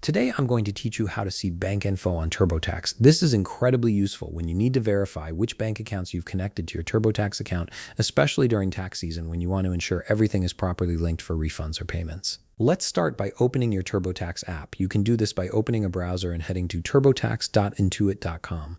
Today, I'm going to teach you how to see bank info on TurboTax. This is incredibly useful when you need to verify which bank accounts you've connected to your TurboTax account, especially during tax season when you want to ensure everything is properly linked for refunds or payments. Let's start by opening your TurboTax app. You can do this by opening a browser and heading to turbotax.intuit.com.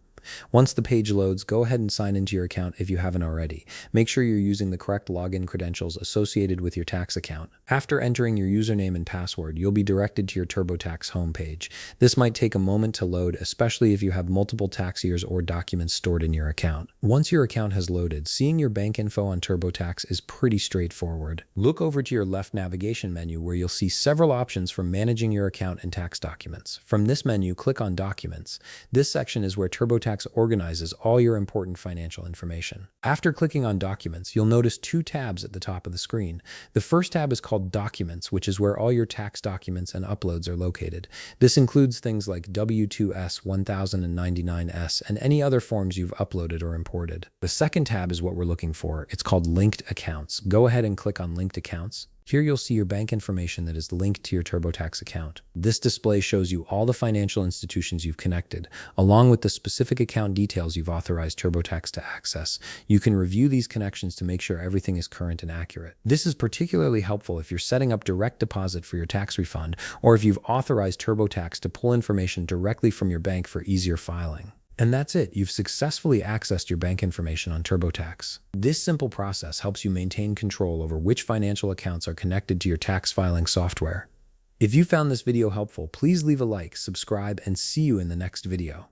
Once the page loads, go ahead and sign into your account if you haven't already. Make sure you're using the correct login credentials associated with your tax account. After entering your username and password, you'll be directed to your TurboTax homepage. This might take a moment to load, especially if you have multiple tax years or documents stored in your account. Once your account has loaded, seeing your bank info on TurboTax is pretty straightforward. Look over to your left navigation menu where you'll see several options for managing your account and tax documents. From this menu, click on Documents. This section is where TurboTax organizes all your important financial information. After clicking on Documents, you'll notice two tabs at the top of the screen. The first tab is called Documents, which is where all your tax documents and uploads are located. This includes things like W-2S, 1099-S, and any other forms you've uploaded or imported. The second tab is what we're looking for. It's called Linked Accounts. Go ahead and click on Linked Accounts. Here you'll see your bank information that is linked to your TurboTax account. This display shows you all the financial institutions you've connected, along with the specific account details you've authorized TurboTax to access. You can review these connections to make sure everything is current and accurate. This is particularly helpful if you're setting up direct deposit for your tax refund, or if you've authorized TurboTax to pull information directly from your bank for easier filing. And that's it. You've successfully accessed your bank information on TurboTax. This simple process helps you maintain control over which financial accounts are connected to your tax filing software. If you found this video helpful, please leave a like, subscribe, and see you in the next video.